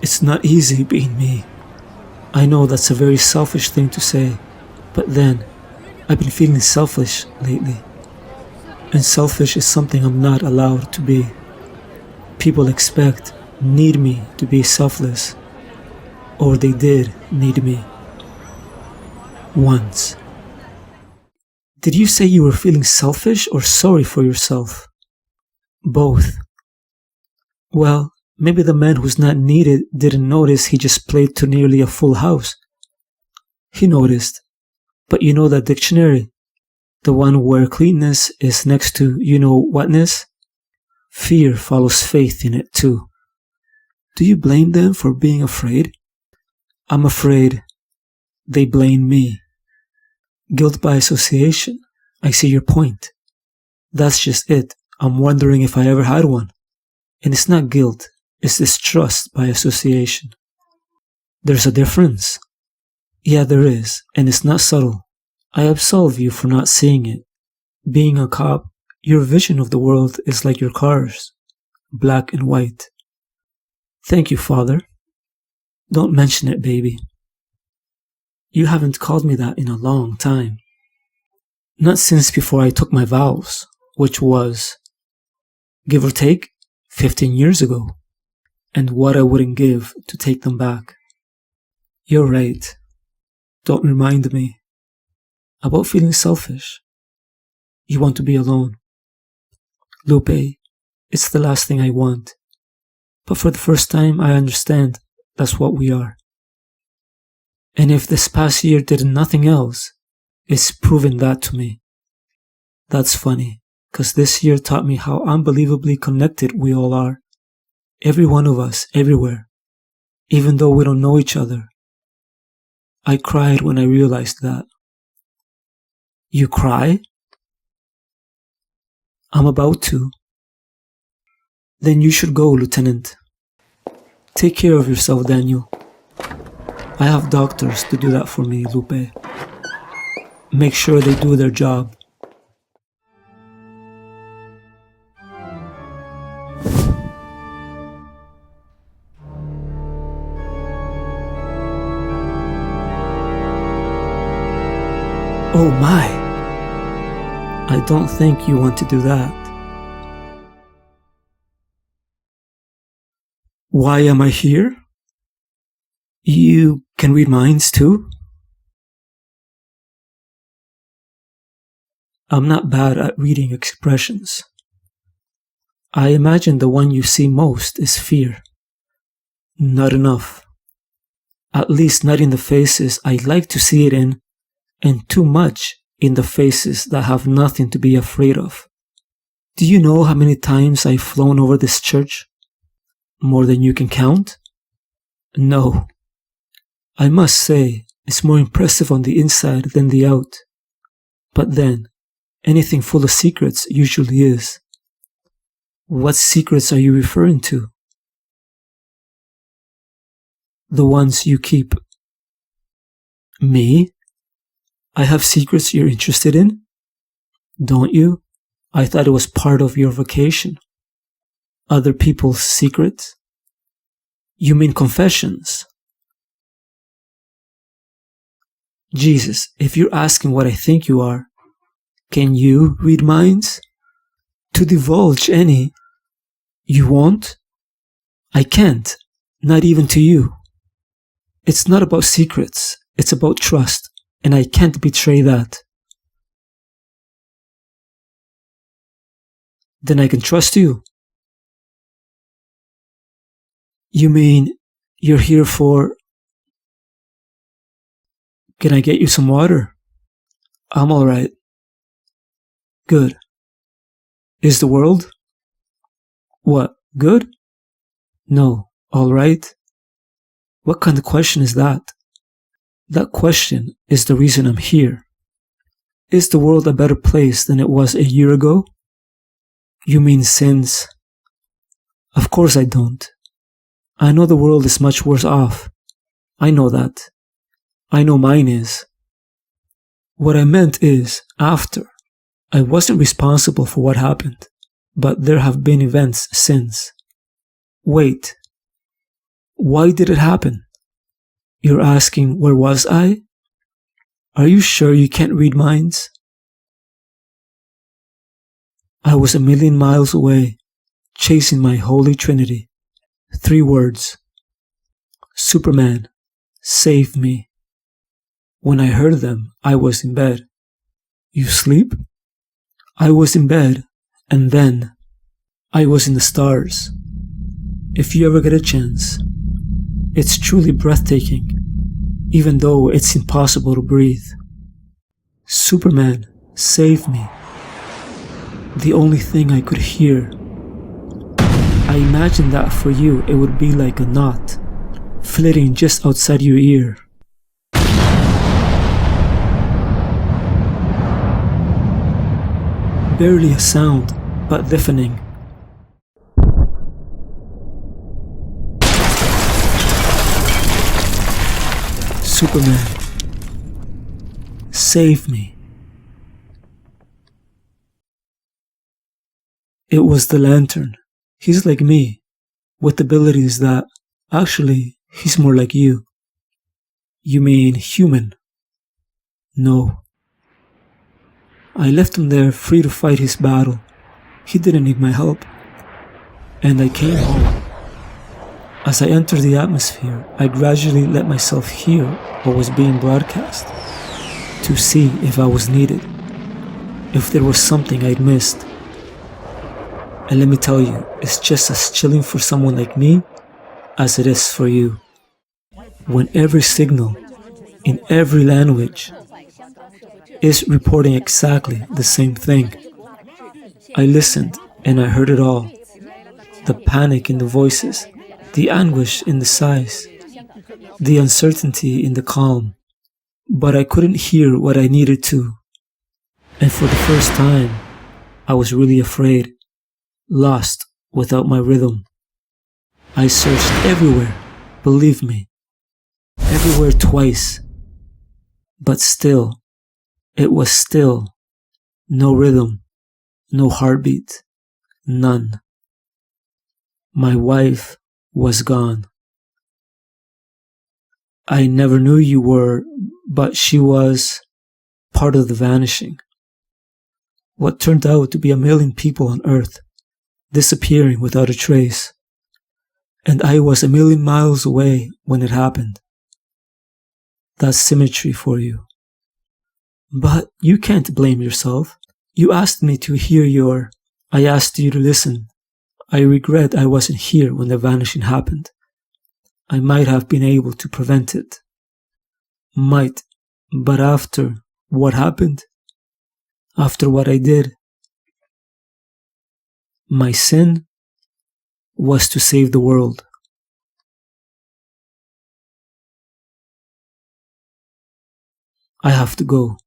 It's not easy being me. I know that's a very selfish thing to say, but then, I've been feeling selfish lately. And selfish is something I'm not allowed to be. People need me to be selfless. Or they did need me. Once. Did you say you were feeling selfish or sorry for yourself? Both. Well, maybe the man who's not needed didn't notice he just played to nearly a full house. He noticed. But you know that dictionary? The one where cleanness is next to you-know-whatness? Fear follows faith in it too. Do you blame them for being afraid? I'm afraid they blame me. Guilt by association. I see your point. That's just it. I'm wondering if I ever had one. And it's not guilt, it's distrust by association. There's a difference. Yeah, there is, and it's not subtle. I absolve you for not seeing it. Being a cop, your vision of the world is like your cars, black and white. Thank you, Father. Don't mention it, baby. You haven't called me that in a long time. Not since before I took my vows, which was, give or take, 15 years ago, and what I wouldn't give to take them back. You're right. Don't remind me. About feeling selfish. You want to be alone. Lupe, it's the last thing I want. But for the first time, I understand that's what we are. And if this past year did nothing else, it's proven that to me. That's funny, because this year taught me how unbelievably connected we all are. Every one of us, everywhere. Even though we don't know each other. I cried when I realized that. You cry? I'm about to. Then you should go, Lieutenant. Take care of yourself, Daniel. I have doctors to do that for me, Lupe. Make sure they do their job. Oh my! I don't think you want to do that. Why am I here? You can read minds too? I'm not bad at reading expressions. I imagine the one you see most is fear. Not enough. At least not in the faces I'd like to see it in, and too much in the faces that have nothing to be afraid of. Do you know how many times I've flown over this church? More than you can count? No. I must say, it's more impressive on the inside than the out. But then, anything full of secrets usually is. What secrets are you referring to? The ones you keep. Me? I have secrets you're interested in? Don't you? I thought it was part of your vocation. Other people's secrets? You mean confessions? Jesus, if you're asking what I think you are, can you read minds? To divulge any, you won't? I can't, not even to you. It's not about secrets, it's about trust, and I can't betray that. Then I can trust you. You mean you're here for... Can I get you some water? I'm alright. Good. Is the world? What, good? No, alright? What kind of question is that? That question is the reason I'm here. Is the world a better place than it was a year ago? You mean since... Of course I don't. I know the world is much worse off. I know that. I know mine is. What I meant is, after. I wasn't responsible for what happened, but there have been events since. Wait. Why did it happen? You're asking, where was I? Are you sure you can't read minds? I was a million miles away, chasing my holy trinity. 3 words. Superman, save me. When I heard them, I was in bed. You sleep? I was in bed, and then I was in the stars. If you ever get a chance, it's truly breathtaking, even though it's impossible to breathe. Superman, save me. The only thing I could hear. I imagined that for you it would be like a knot, flitting just outside your ear. Barely a sound, but deafening. Superman, save me. It was the Lantern. He's like me, with abilities that, actually, he's more like you. You mean human? No. I left him there free to fight his battle. He didn't need my help. And I came home. As I entered the atmosphere, I gradually let myself hear what was being broadcast, to see if I was needed, if there was something I'd missed. And let me tell you, it's just as chilling for someone like me as it is for you. When every signal, in every language, is reporting exactly the same thing. I listened and I heard it all. The panic in the voices, the anguish in the sighs, the uncertainty in the calm. But I couldn't hear what I needed to. And for the first time, I was really afraid, lost without my rhythm. I searched everywhere, believe me, everywhere twice. But still, it was still no rhythm, no heartbeat, none. My wife was gone. I never knew you were, but she was part of the vanishing. What turned out to be a million people on Earth, disappearing without a trace. And I was a million miles away when it happened. That's symmetry for you. But you can't blame yourself. You asked me to hear your... I asked you to listen. I regret I wasn't here when the vanishing happened. I might have been able to prevent it. Might. But after what happened, after what I did, my sin was to save the world. I have to go.